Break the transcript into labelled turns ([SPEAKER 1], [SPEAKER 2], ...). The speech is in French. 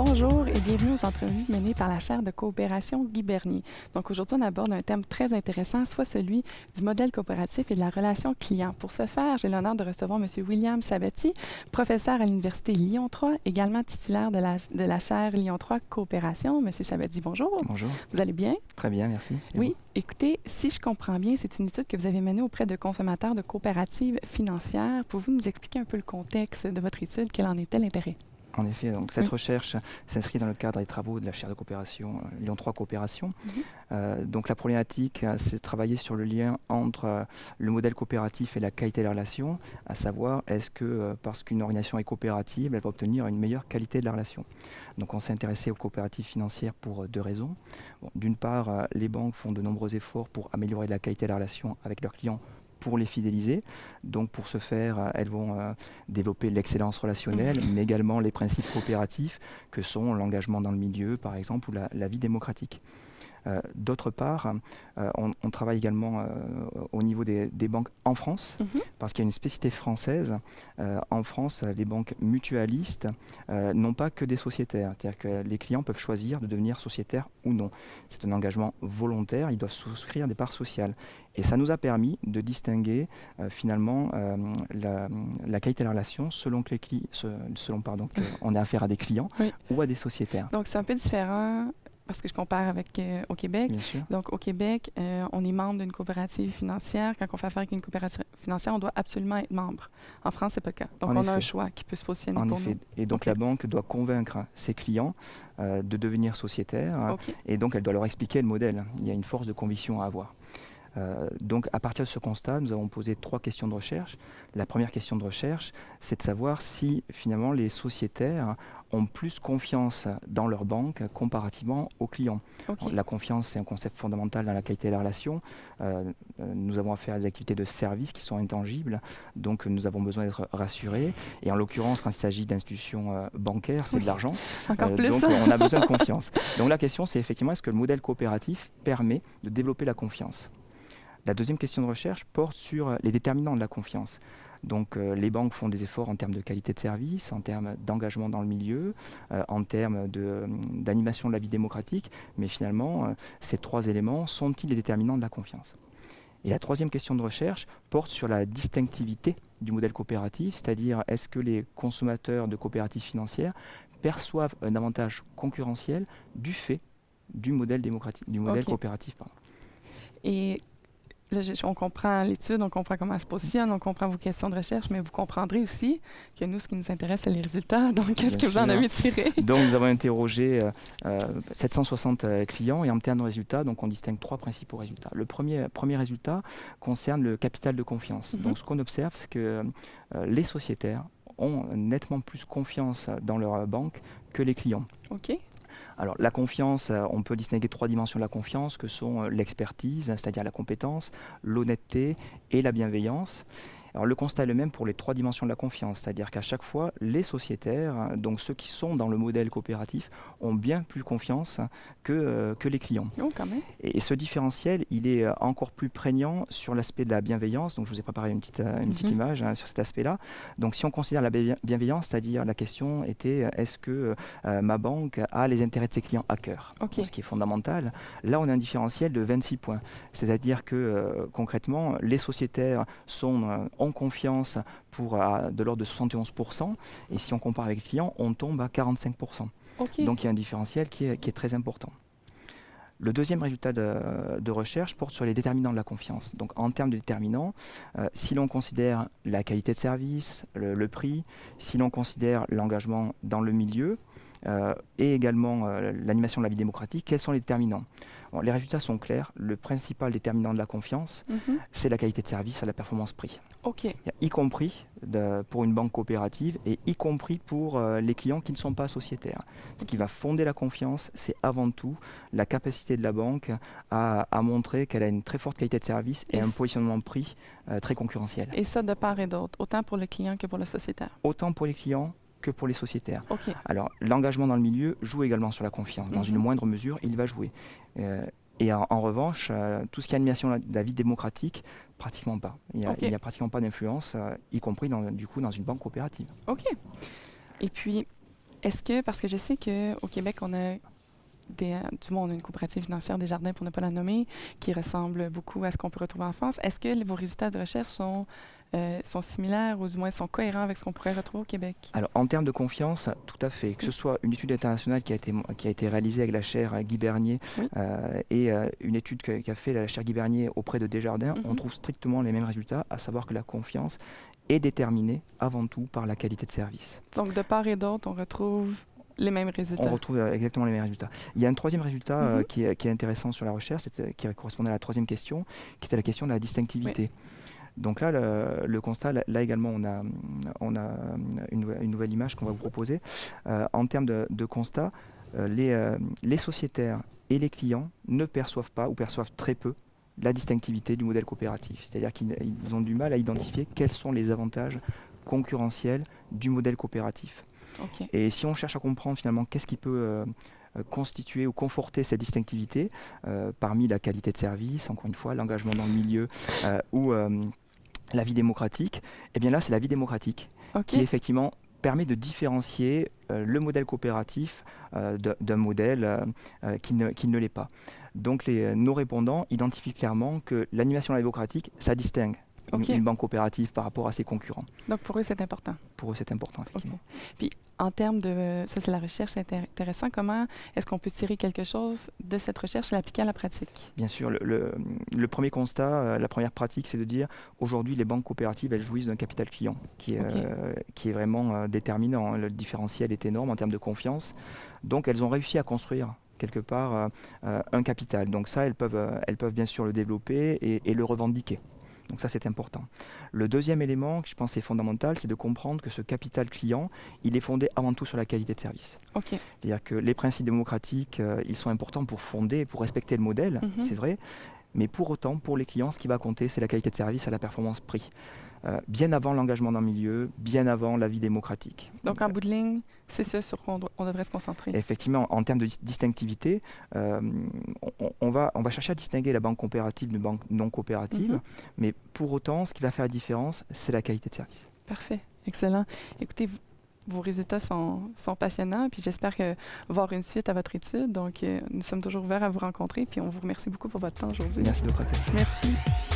[SPEAKER 1] Bonjour et bienvenue aux entrevues menées par la chaire de coopération Guy Bernier. Donc aujourd'hui, on aborde un thème très intéressant, soit celui du modèle coopératif et de la relation client. Pour ce faire, j'ai l'honneur de recevoir M. William Sabati, professeur à l'Université Lyon 3, également titulaire de la chaire Lyon 3 Coopération. M. Sabati, bonjour.
[SPEAKER 2] Bonjour.
[SPEAKER 1] Vous allez bien?
[SPEAKER 2] Très bien, merci. Et
[SPEAKER 1] Oui,
[SPEAKER 2] vous?
[SPEAKER 1] écoutez, si je comprends bien, c'est une étude que vous avez menée auprès de consommateurs de coopératives financières. Pouvez-vous nous expliquer un peu le contexte de votre étude? Quel en était l'intérêt?
[SPEAKER 2] En effet, donc cette recherche s'inscrit dans le cadre des travaux de la chaire de coopération Lyon 3 Coopération. Donc la problématique, c'est de travailler sur le lien entre le modèle coopératif et la qualité de la relation, à savoir est-ce que parce qu'une organisation est coopérative, elle va obtenir une meilleure qualité de la relation. Donc on s'est intéressé aux coopératives financières pour deux raisons. Bon, d'une part, les banques font de nombreux efforts pour améliorer la qualité de la relation avec leurs clients, pour les fidéliser. Donc pour ce faire, elles vont développer l'excellence relationnelle, mais également les principes coopératifs que sont l'engagement dans le milieu, par exemple, ou la vie démocratique. D'autre part, on travaille également au niveau des banques en France, parce qu'il y a une spécificité française. En France, les banques mutualistes n'ont pas que des sociétaires, c'est-à-dire que les clients peuvent choisir de devenir sociétaires ou non. C'est un engagement volontaire, ils doivent souscrire des parts sociales. Et ça nous a permis de distinguer finalement la qualité de la relation selon que on a affaire à des clients ou à des sociétaires.
[SPEAKER 1] Donc c'est un peu différent. Parce que je compare avec au Québec.
[SPEAKER 2] Bien sûr.
[SPEAKER 1] Donc, au Québec, on est membre d'une coopérative financière. Quand on fait affaire avec une coopérative financière, on doit absolument être membre. En France, ce n'est pas le cas. Donc, on a un choix qui peut se positionner pour nous.
[SPEAKER 2] Et donc, la banque doit convaincre ses clients de devenir sociétaires. Et donc, elle doit leur expliquer le modèle. Il y a une force de conviction à avoir. Donc, à partir de ce constat, nous avons posé 3 questions de recherche. La première question de recherche, c'est de savoir si, finalement, les sociétaires ont plus confiance dans leur banque comparativement aux clients. Alors, la confiance, c'est un concept fondamental dans la qualité de la relation. Nous avons affaire à des activités de service qui sont intangibles, donc nous avons besoin d'être rassurés. Et en l'occurrence, quand il s'agit d'institutions bancaires, c'est de l'argent.
[SPEAKER 1] Encore plus.
[SPEAKER 2] Donc, on a besoin de confiance. Donc, la question, c'est effectivement, est-ce que le modèle coopératif permet de développer la confiance ? La deuxième question de recherche porte sur les déterminants de la confiance. Donc les banques font des efforts en termes de qualité de service, en termes d'engagement dans le milieu, en termes d'animation de la vie démocratique, mais finalement, ces 3 éléments sont-ils les déterminants de la confiance ? Et la troisième question de recherche porte sur la distinctivité du modèle coopératif, c'est-à-dire est-ce que les consommateurs de coopératives financières perçoivent un avantage concurrentiel du fait du modèle coopératif. Et
[SPEAKER 1] là, on comprend l'étude, on comprend comment elle se positionne, on comprend vos questions de recherche, mais vous comprendrez aussi que nous, ce qui nous intéresse, c'est les résultats. Donc, qu'est-ce que vous en avez tiré?
[SPEAKER 2] Donc, nous avons interrogé 760 clients et en termes de résultats, donc on distingue 3 principaux résultats. Le premier résultat concerne le capital de confiance. Donc, ce qu'on observe, c'est que les sociétaires ont nettement plus confiance dans leur banque que les clients. Alors, la confiance, on peut distinguer 3 dimensions de la confiance que sont l'expertise, c'est-à-dire la compétence, l'honnêteté et la bienveillance. Alors, le constat est le même pour les 3 dimensions de la confiance, c'est-à-dire qu'à chaque fois, les sociétaires, donc ceux qui sont dans le modèle coopératif, ont bien plus confiance que les clients.
[SPEAKER 1] Quand même.
[SPEAKER 2] Et ce différentiel, il est encore plus prégnant sur l'aspect de la bienveillance. Donc, je vous ai préparé une petite image sur cet aspect-là. Donc, si on considère la bienveillance, c'est-à-dire la question était est-ce que ma banque a les intérêts de ses clients à cœur, ce qui est fondamental. Là, on a un différentiel de 26 points. C'est-à-dire que concrètement, les sociétaires ont confiance pour de l'ordre de 71%. Et si on compare avec les clients, on tombe à 45%. Donc, il y a un différentiel qui est très important. Le deuxième résultat de recherche porte sur les déterminants de la confiance. Donc, en termes de déterminants, si l'on considère la qualité de service, le prix, si l'on considère l'engagement dans le milieu et également l'animation de la vie démocratique, quels sont les déterminants ? Bon, les résultats sont clairs. Le principal déterminant de la confiance, c'est la qualité de service à la performance prix. Y compris pour une banque coopérative et y compris pour les clients qui ne sont pas sociétaires. Ce qui va fonder la confiance, c'est avant tout la capacité de la banque à montrer qu'elle a une très forte qualité de service et un positionnement de prix très concurrentiel.
[SPEAKER 1] Et ça de part et d'autre, autant pour le client que pour le sociétaire?
[SPEAKER 2] Autant pour les clients que pour les sociétaires. Alors, l'engagement dans le milieu joue également sur la confiance. Dans une moindre mesure, il va jouer. Et en revanche, tout ce qui est animation de la vie démocratique, pratiquement pas. Il n'y a pratiquement pas d'influence, y compris dans une banque coopérative.
[SPEAKER 1] Et puis, Est-ce que, parce que je sais qu'au Québec, on a du moins, on a une coopérative financière des jardins, pour ne pas la nommer, qui ressemble beaucoup à ce qu'on peut retrouver en France. Est-ce que vos résultats de recherche sont similaires ou du moins sont cohérents avec ce qu'on pourrait retrouver au Québec?
[SPEAKER 2] Alors, en termes de confiance, tout à fait. Que ce soit une étude internationale qui a été réalisée avec la chaire Guy Bernier
[SPEAKER 1] Oui.
[SPEAKER 2] et une étude qu'a fait la chaire Guy Bernier auprès de Desjardins, on trouve strictement les mêmes résultats, à savoir que la confiance est déterminée avant tout par la qualité de service.
[SPEAKER 1] Donc, de part et d'autre, on retrouve les mêmes résultats.
[SPEAKER 2] On retrouve exactement les mêmes résultats. Il y a un troisième résultat qui est intéressant sur la recherche, qui correspondait à la troisième question, qui était la question de la distinctivité. Oui. Donc là, le constat, là également, on a une nouvelle image qu'on va vous proposer. En termes de constat, les sociétaires et les clients ne perçoivent pas ou perçoivent très peu la distinctivité du modèle coopératif. C'est-à-dire qu'ils ont du mal à identifier quels sont les avantages concurrentiels du modèle coopératif.
[SPEAKER 1] Okay.
[SPEAKER 2] Et si on cherche à comprendre finalement qu'est-ce qui peut constituer ou conforter cette distinctivité, parmi la qualité de service, encore une fois, l'engagement dans le milieu ou la vie démocratique, eh bien là c'est la vie démocratique qui effectivement permet de différencier le modèle coopératif d'un modèle qui ne l'est pas. Donc nos répondants identifient clairement que l'animation démocratique, ça distingue une banque coopérative par rapport à ses concurrents.
[SPEAKER 1] Donc pour eux, c'est important.
[SPEAKER 2] Pour eux, c'est important, effectivement.
[SPEAKER 1] Puis en termes de... Ça, c'est la recherche, c'est intéressant. Comment est-ce qu'on peut tirer quelque chose de cette recherche et l'appliquer à la pratique? Bien sûr.
[SPEAKER 2] Le premier constat, la première pratique, c'est de dire aujourd'hui, les banques coopératives, elles jouissent d'un capital client qui est vraiment déterminant. Le différentiel est énorme en termes de confiance. Donc, elles ont réussi à construire quelque part un capital. Donc ça, elles peuvent bien sûr le développer et le revendiquer. Donc ça, c'est important. Le deuxième élément, que je pense est fondamental, c'est de comprendre que ce capital client, il est fondé avant tout sur la qualité de service. C'est-à-dire que les principes démocratiques, ils sont importants pour fonder, pour respecter le modèle, c'est vrai. Mais pour autant, pour les clients, ce qui va compter, c'est la qualité de service à la performance prix. Bien avant l'engagement dans le milieu, bien avant la vie démocratique.
[SPEAKER 1] Donc en bout de ligne, c'est ce sur quoi on devrait se concentrer.
[SPEAKER 2] Effectivement, en termes de distinctivité, on va chercher à distinguer la banque coopérative d'une banque non coopérative, mais pour autant, ce qui va faire la différence, c'est la qualité de service.
[SPEAKER 1] Parfait, excellent. Écoutez, vos résultats sont passionnants, puis j'espère voir une suite à votre étude. Donc, nous sommes toujours ouverts à vous rencontrer, puis on vous remercie beaucoup pour votre temps aujourd'hui.
[SPEAKER 2] Merci de votre accueil.
[SPEAKER 1] Merci.